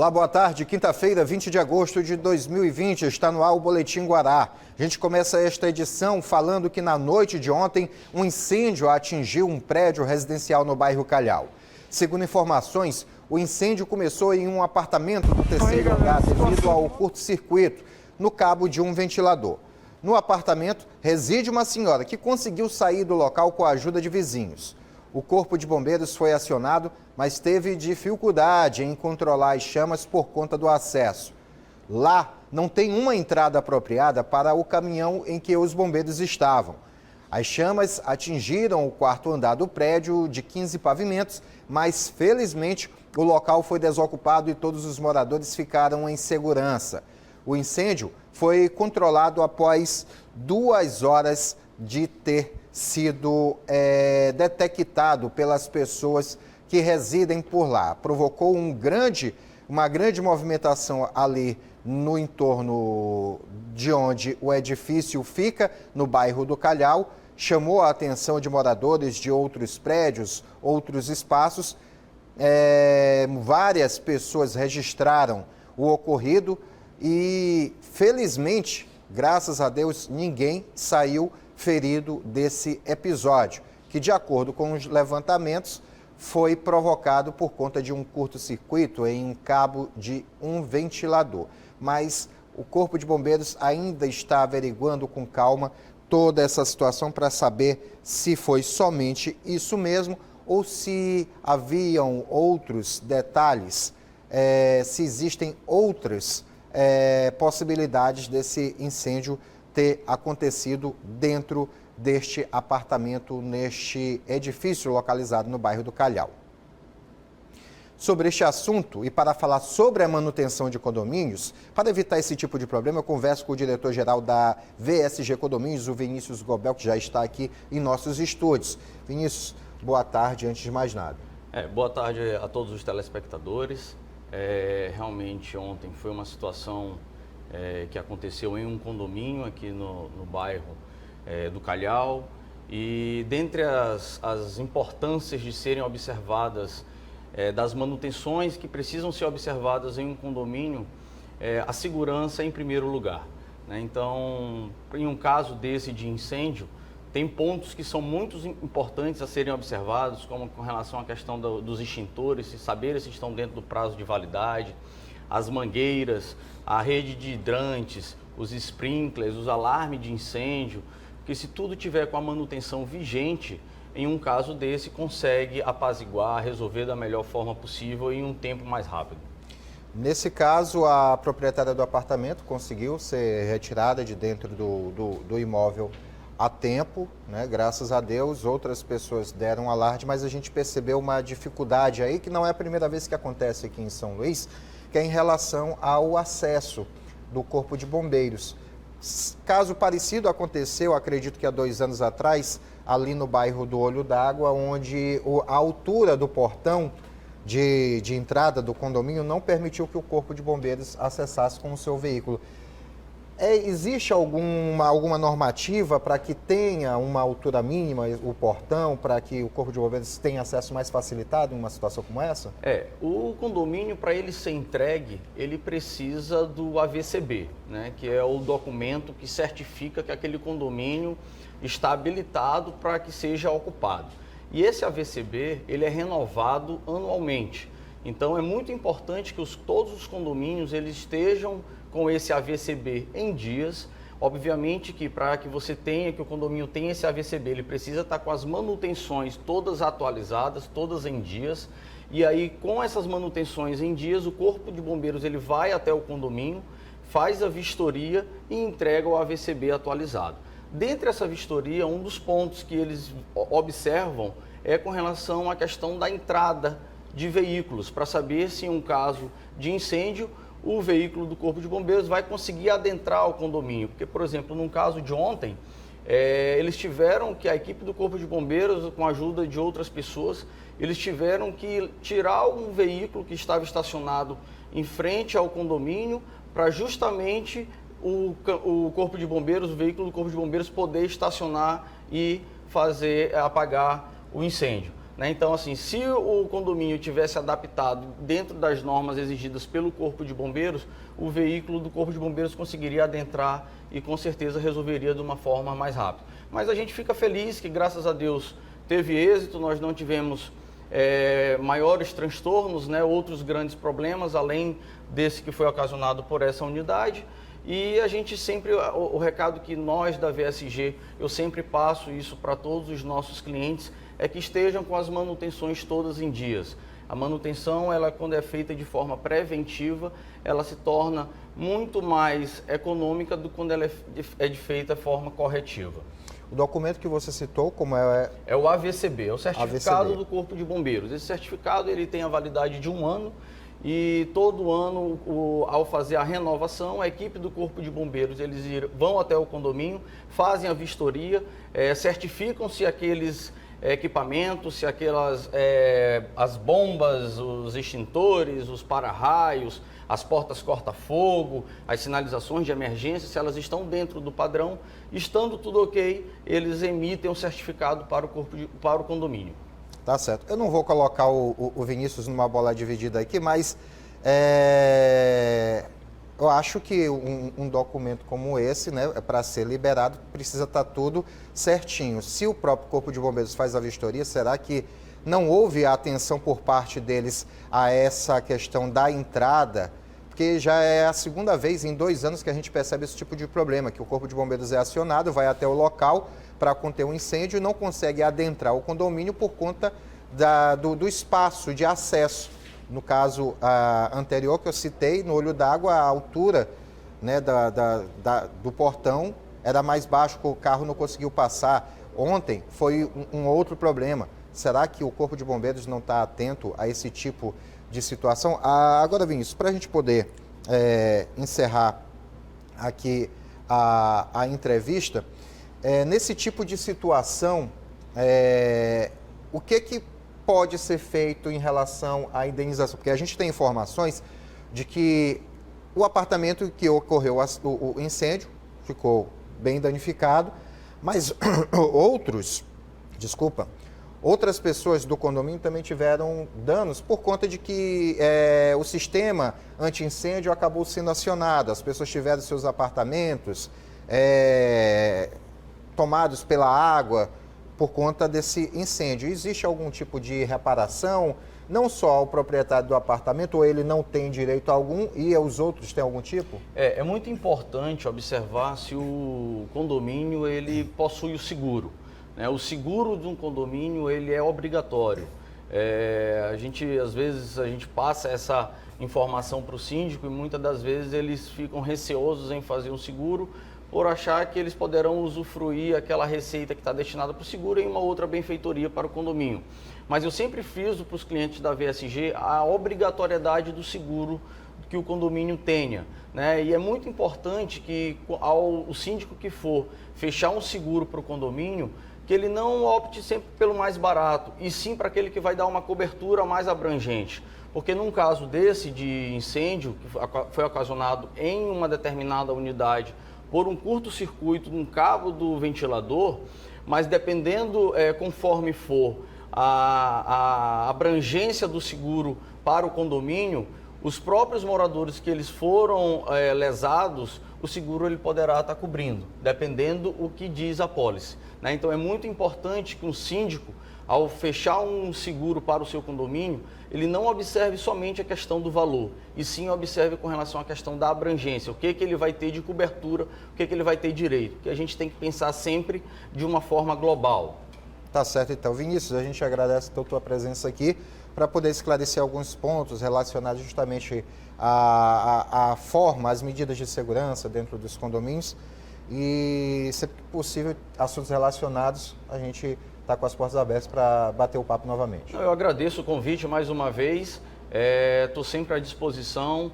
Olá, boa tarde. Quinta-feira, 20 de agosto de 2020, está no ar o Boletim Guará. A gente começa esta edição falando que na noite de ontem, um incêndio atingiu um prédio residencial no bairro Calhau. Segundo informações, o incêndio começou em um apartamento do terceiro andar devido ao curto-circuito no cabo de um ventilador. No apartamento, reside uma senhora que conseguiu sair do local com a ajuda de vizinhos. O corpo de bombeiros foi acionado, mas teve dificuldade em controlar as chamas por conta do acesso. Lá não tem uma entrada apropriada para o caminhão em que os bombeiros estavam. As chamas atingiram o quarto andar do prédio de 15 pavimentos, mas felizmente o local foi desocupado e todos os moradores ficaram em segurança. O incêndio foi controlado após 2 horas de ter sido detectado pelas pessoas que residem por lá. Provocou uma grande movimentação ali no entorno de onde o edifício fica, no bairro do Calhau, chamou a atenção de moradores de outros prédios, outros espaços. Várias pessoas registraram o ocorrido e, felizmente, graças a Deus, ninguém saiu ferido desse episódio, que, de acordo com os levantamentos, foi provocado por conta de um curto-circuito em um cabo de um ventilador. Mas o Corpo de Bombeiros ainda está averiguando com calma toda essa situação para saber se foi somente isso mesmo ou se haviam outros detalhes, se existem outras possibilidades desse incêndio ter acontecido dentro deste apartamento, neste edifício localizado no bairro do Calhau. Sobre este assunto e para falar sobre a manutenção de condomínios, para evitar esse tipo de problema, eu converso com o diretor-geral da VSG Condomínios, o Vinícius Gobel, que já está aqui em nossos estúdios. Vinícius, boa tarde, antes de mais nada. Boa tarde a todos os telespectadores. Realmente ontem foi uma situação que aconteceu em um condomínio aqui no bairro do Calhau, e dentre as importâncias de serem observadas, das manutenções que precisam ser observadas em um condomínio, a segurança em primeiro lugar, né? Então, em um caso desse de incêndio, tem pontos que são muito importantes a serem observados, como com relação à questão dos extintores, se saber se estão dentro do prazo de validade, as mangueiras, a rede de hidrantes, os sprinklers, os alarmes de incêndio, porque se tudo tiver com a manutenção vigente, em um caso desse consegue apaziguar, resolver da melhor forma possível em um tempo mais rápido. Nesse caso, a proprietária do apartamento conseguiu ser retirada de dentro do imóvel a tempo, né? Graças a Deus. Outras pessoas deram alarde, mas a gente percebeu uma dificuldade aí, que não é a primeira vez que acontece aqui em São Luís, que é em relação ao acesso do Corpo de Bombeiros. Caso parecido aconteceu, acredito que há 2 anos atrás, ali no bairro do Olho d'Água, onde a altura do portão de entrada do condomínio não permitiu que o Corpo de Bombeiros acessasse com o seu veículo. Existe alguma normativa para que tenha uma altura mínima o portão, para que o Corpo de Bombeiros tenha acesso mais facilitado em uma situação como essa? O condomínio, para ele ser entregue, ele precisa do AVCB, né, que é o documento que certifica que aquele condomínio está habilitado para que seja ocupado. E esse AVCB, ele é renovado anualmente. Então, é muito importante que todos os condomínios eles estejam com esse AVCB em dias. Obviamente que para que o condomínio tenha esse AVCB, ele precisa estar com as manutenções todas atualizadas, todas em dias. E aí, com essas manutenções em dias, o Corpo de Bombeiros ele vai até o condomínio, faz a vistoria e entrega o AVCB atualizado. Dentre essa vistoria, um dos pontos que eles observam é com relação à questão da entrada de veículos, para saber se em um caso de incêndio, o veículo do Corpo de Bombeiros vai conseguir adentrar o condomínio. Porque, por exemplo, num caso de ontem, eles tiveram que, a equipe do Corpo de Bombeiros, com a ajuda de outras pessoas, eles tiveram que tirar um veículo que estava estacionado em frente ao condomínio para justamente o Corpo de Bombeiros, o veículo do Corpo de Bombeiros poder estacionar e apagar o incêndio. né? Então, assim, se o condomínio tivesse adaptado dentro das normas exigidas pelo Corpo de Bombeiros, o veículo do Corpo de Bombeiros conseguiria adentrar e com certeza resolveria de uma forma mais rápida. Mas a gente fica feliz que, graças a Deus, teve êxito, nós não tivemos maiores transtornos, né? Outros grandes problemas, além desse que foi ocasionado por essa unidade. E a gente sempre, o recado que nós da VSG, eu sempre passo isso para todos os nossos clientes, é que estejam com as manutenções todas em dias. A manutenção, ela, quando é feita de forma preventiva, ela se torna muito mais econômica do que quando ela é feita de forma corretiva. O documento que você citou, como é? É o AVCB, é o certificado AVCB. do Corpo de Bombeiros. Esse certificado ele tem a validade de 1 ano e todo ano, ao fazer a renovação, a equipe do Corpo de Bombeiros eles vão até o condomínio, fazem a vistoria, certificam se aqueles equipamentos, se aquelas as bombas, os extintores, os para-raios, as portas corta-fogo, as sinalizações de emergência, se elas estão dentro do padrão. Estando tudo ok, eles emitem um certificado para o condomínio. Tá certo. Eu não vou colocar o Vinícius numa bola dividida aqui, mas eu acho que um documento como esse, né, para ser liberado, precisa estar tudo certinho. Se o próprio Corpo de Bombeiros faz a vistoria, será que não houve atenção por parte deles a essa questão da entrada? Porque já é a segunda vez em 2 anos que a gente percebe esse tipo de problema, que o Corpo de Bombeiros é acionado, vai até o local para conter um incêndio e não consegue adentrar o condomínio por conta do espaço de acesso. No caso anterior que eu citei, no Olho d'Água, a altura, né, do portão era mais baixo, que o carro não conseguiu passar. Ontem foi um outro problema. Será que o Corpo de Bombeiros não está atento a esse tipo de situação? Agora, Vinícius, para a gente poder encerrar aqui a entrevista, nesse tipo de situação, o que pode ser feito em relação à indenização? Porque a gente tem informações de que o apartamento que ocorreu o incêndio ficou bem danificado, mas outras pessoas do condomínio também tiveram danos por conta de que o sistema anti-incêndio acabou sendo acionado. As pessoas tiveram seus apartamentos tomados pela água por conta desse incêndio. Existe algum tipo de reparação, não só ao proprietário do apartamento, ou ele não tem direito algum e os outros têm algum tipo? É muito importante observar se o condomínio ele possui o seguro. O seguro de um condomínio ele é obrigatório. Às vezes a gente passa essa informação para o síndico e muitas das vezes eles ficam receosos em fazer um seguro por achar que eles poderão usufruir aquela receita que está destinada para o seguro em uma outra benfeitoria para o condomínio. Mas eu sempre friso para os clientes da VSG a obrigatoriedade do seguro que o condomínio tenha, né? E é muito importante que o síndico que for fechar um seguro para o condomínio, que ele não opte sempre pelo mais barato, e sim para aquele que vai dar uma cobertura mais abrangente. Porque num caso desse de incêndio, que foi ocasionado em uma determinada unidade por um curto-circuito num cabo do ventilador, mas dependendo conforme for a abrangência do seguro para o condomínio, os próprios moradores que eles foram lesados, o seguro ele poderá estar cobrindo, dependendo o que diz a pólice, né? Então é muito importante que um síndico, ao fechar um seguro para o seu condomínio, ele não observe somente a questão do valor, e sim observe com relação à questão da abrangência, o que ele vai ter de cobertura, o que ele vai ter direito, que a gente tem que pensar sempre de uma forma global. Tá certo, então. Vinícius, a gente agradece a tua presença aqui para poder esclarecer alguns pontos relacionados justamente à forma, às medidas de segurança dentro dos condomínios e, sempre que possível, assuntos relacionados, a gente está com as portas abertas para bater o papo novamente. Eu agradeço o convite mais uma vez, estou sempre à disposição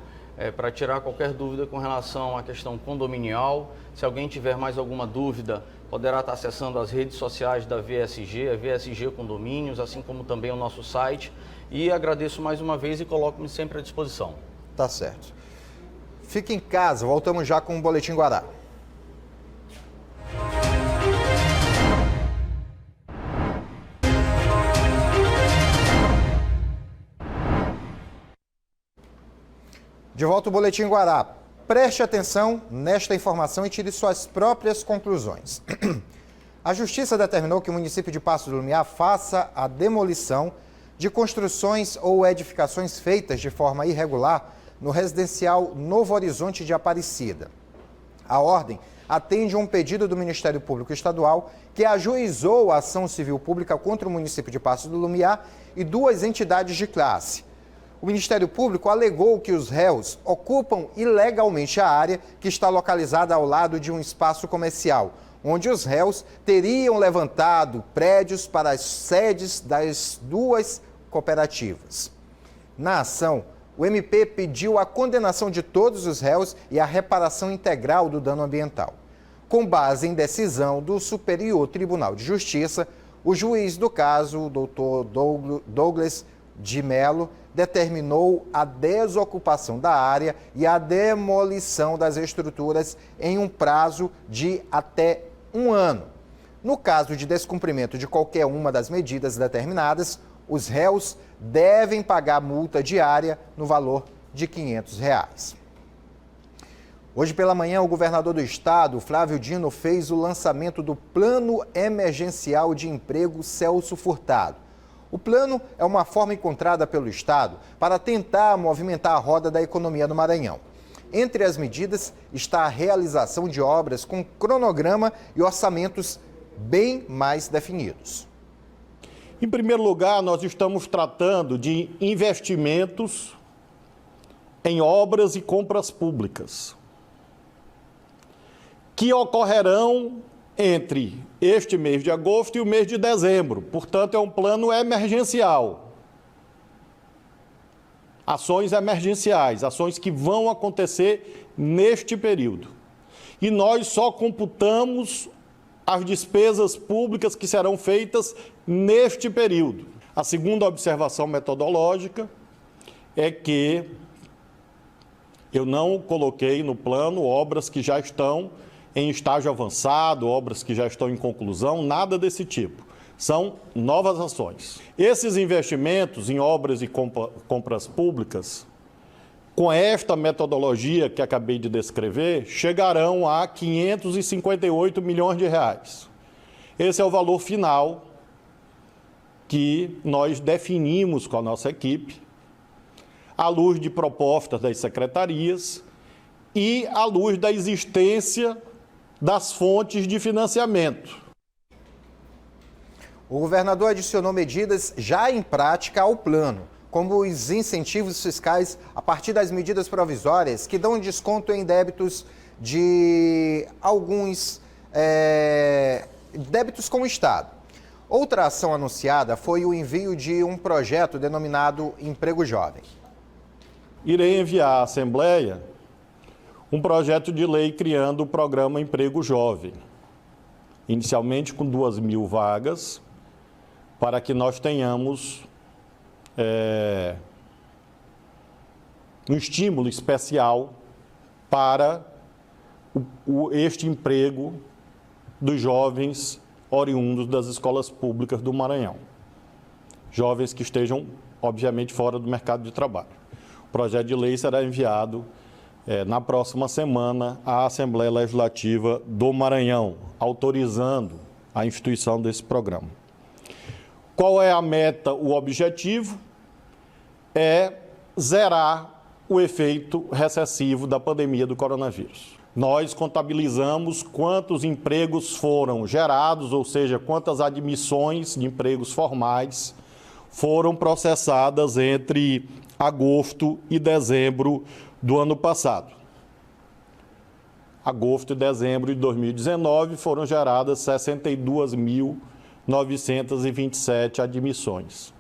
para tirar qualquer dúvida com relação à questão condominial. Se alguém tiver mais alguma dúvida, poderá estar acessando as redes sociais da VSG, a VSG Condomínios, assim como também o nosso site. E agradeço mais uma vez e coloco-me sempre à disposição. Tá certo. Fique em casa, voltamos já com o Boletim Guará. De volta ao Boletim Guará. Preste atenção nesta informação e tire suas próprias conclusões. A Justiça determinou que o município de Paços do Lumiar faça a demolição de construções ou edificações feitas de forma irregular no residencial Novo Horizonte de Aparecida. A ordem atende a um pedido do Ministério Público Estadual que ajuizou a ação civil pública contra o município de Paços do Lumiar e duas entidades de classe. O Ministério Público alegou que os réus ocupam ilegalmente a área que está localizada ao lado de um espaço comercial, onde os réus teriam levantado prédios para as sedes das duas cooperativas. Na ação, o MP pediu a condenação de todos os réus e a reparação integral do dano ambiental. Com base em decisão do Superior Tribunal de Justiça, o juiz do caso, o Dr. Douglas de Mello, determinou a desocupação da área e a demolição das estruturas em um prazo de até 1 ano. No caso de descumprimento de qualquer uma das medidas determinadas, os réus devem pagar multa diária no valor de R$ 500. Hoje pela manhã, o governador do estado, Flávio Dino, fez o lançamento do Plano Emergencial de Emprego Celso Furtado. O plano é uma forma encontrada pelo estado para tentar movimentar a roda da economia no Maranhão. Entre as medidas está a realização de obras com cronograma e orçamentos bem mais definidos. Em primeiro lugar, nós estamos tratando de investimentos em obras e compras públicas, que ocorrerão entre este mês de agosto e o mês de dezembro. Portanto, é um plano emergencial. Ações emergenciais, ações que vão acontecer neste período. E nós só computamos as despesas públicas que serão feitas neste período. A segunda observação metodológica é que eu não coloquei no plano obras que já estão em estágio avançado, obras que já estão em conclusão, nada desse tipo. São novas ações. Esses investimentos em obras e compras públicas, com esta metodologia que acabei de descrever, chegarão a 558 milhões de reais. Esse é o valor final que nós definimos com a nossa equipe, à luz de propostas das secretarias e à luz da existência das fontes de financiamento. O governador adicionou medidas já em prática ao plano, como os incentivos fiscais a partir das medidas provisórias que dão desconto em débitos de alguns débitos com o Estado. Outra ação anunciada foi o envio de um projeto denominado Emprego Jovem. Irei enviar à Assembleia um projeto de lei criando o programa Emprego Jovem, inicialmente com 2.000 vagas, para que nós tenhamos um estímulo especial para este emprego dos jovens oriundos das escolas públicas do Maranhão. Jovens que estejam, obviamente, fora do mercado de trabalho. O projeto de lei será enviado na próxima semana à Assembleia Legislativa do Maranhão, autorizando a instituição desse programa. Qual é a meta, o objetivo? É zerar o efeito recessivo da pandemia do coronavírus. Nós contabilizamos quantos empregos foram gerados, ou seja, quantas admissões de empregos formais foram processadas entre agosto e dezembro do ano passado. Agosto e dezembro de 2019 foram geradas 62.927 admissões.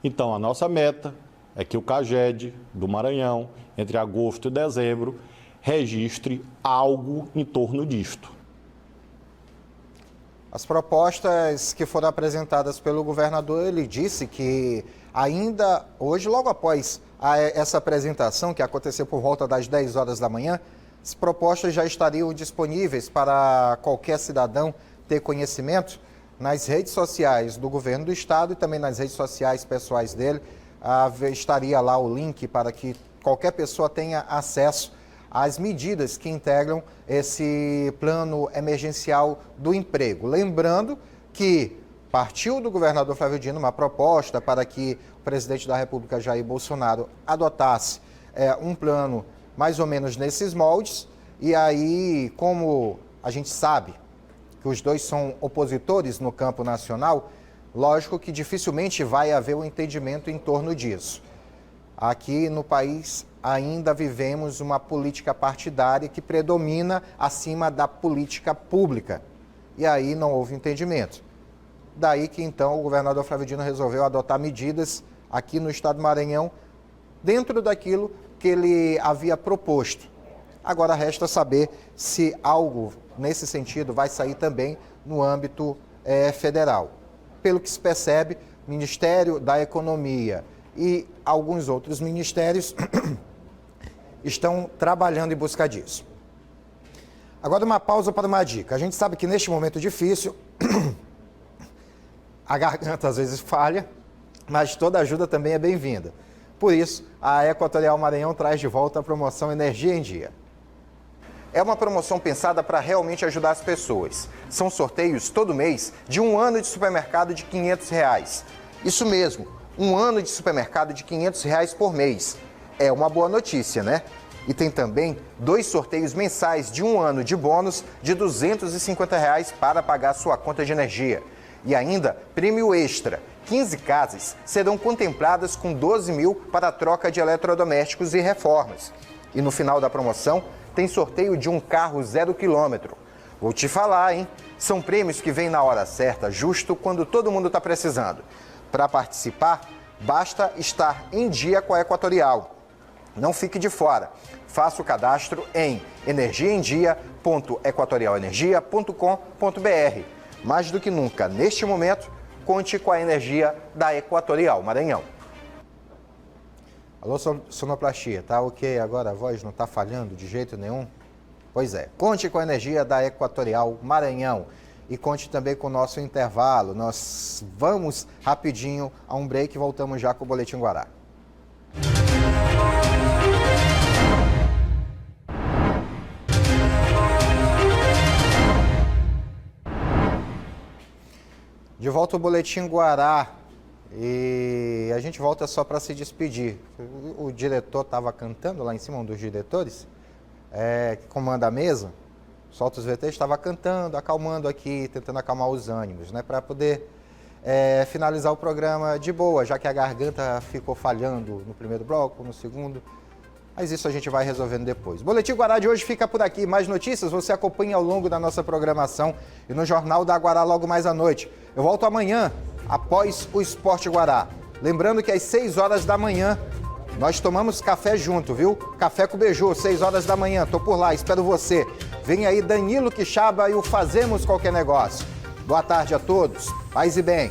Então, a nossa meta é que o CAGED do Maranhão, entre agosto e dezembro, registre algo em torno disto. As propostas que foram apresentadas pelo governador, ele disse que ainda hoje, logo após essa apresentação, que aconteceu por volta das 10 horas da manhã, as propostas já estariam disponíveis para qualquer cidadão ter conhecimento nas redes sociais do governo do estado e também nas redes sociais pessoais dele. Estaria lá o link para que qualquer pessoa tenha acesso às medidas que integram esse plano emergencial do emprego. Lembrando que partiu do governador Flávio Dino uma proposta para que o presidente da República, Jair Bolsonaro, adotasse um plano mais ou menos nesses moldes. E aí, como a gente sabe que os dois são opositores no campo nacional, lógico que dificilmente vai haver um entendimento em torno disso. Aqui no país ainda vivemos uma política partidária que predomina acima da política pública. E aí não houve entendimento. Daí que então o governador Flávio Dino resolveu adotar medidas aqui no estado do Maranhão dentro daquilo que ele havia proposto. Agora resta saber se algo nesse sentido vai sair também no âmbito federal. Pelo que se percebe, o Ministério da Economia e alguns outros ministérios estão trabalhando em busca disso. Agora uma pausa para uma dica. A gente sabe que neste momento difícil, a garganta às vezes falha, mas toda ajuda também é bem-vinda. Por isso, a Equatorial Maranhão traz de volta a promoção Energia em Dia. É uma promoção pensada para realmente ajudar as pessoas. São sorteios todo mês de um ano de supermercado de R$500. Isso mesmo, um ano de supermercado de R$500 por mês. É uma boa notícia, né? E tem também 2 sorteios mensais de um ano de bônus de R$250 para pagar sua conta de energia. E ainda, prêmio extra. 15 casas serão contempladas com 12 mil para a troca de eletrodomésticos e reformas. E no final da promoção, tem sorteio de um carro 0 quilômetro. Vou te falar, hein? São prêmios que vêm na hora certa, justo quando todo mundo está precisando. Para participar, basta estar em dia com a Equatorial. Não fique de fora. Faça o cadastro em energiaemdia.equatorialenergia.com.br. Mais do que nunca, neste momento, conte com a energia da Equatorial Maranhão. Alô, sonoplastia, tá ok? Agora a voz não está falhando de jeito nenhum? Pois é, conte com a energia da Equatorial Maranhão e conte também com o nosso intervalo. Nós vamos rapidinho a um break e voltamos já com o Boletim Guará. De volta ao Boletim Guará. E a gente volta só para se despedir. O diretor estava cantando lá em cima, um dos diretores, que comanda a mesa, solta os VT, estava cantando, acalmando aqui, tentando acalmar os ânimos, né, para poder finalizar o programa de boa, já que a garganta ficou falhando no primeiro bloco, no segundo. Mas isso a gente vai resolvendo depois. O Boletim Guará de hoje fica por aqui. Mais notícias você acompanha ao longo da nossa programação e no Jornal da Guará logo mais à noite. Eu volto amanhã, após o Esporte Guará. Lembrando que às 6 horas da manhã nós tomamos café junto, viu? Café com Beiju, 6 horas da manhã. Tô por lá, espero você. Vem aí Danilo Quixaba e o Fazemos Qualquer Negócio. Boa tarde a todos. Paz e bem.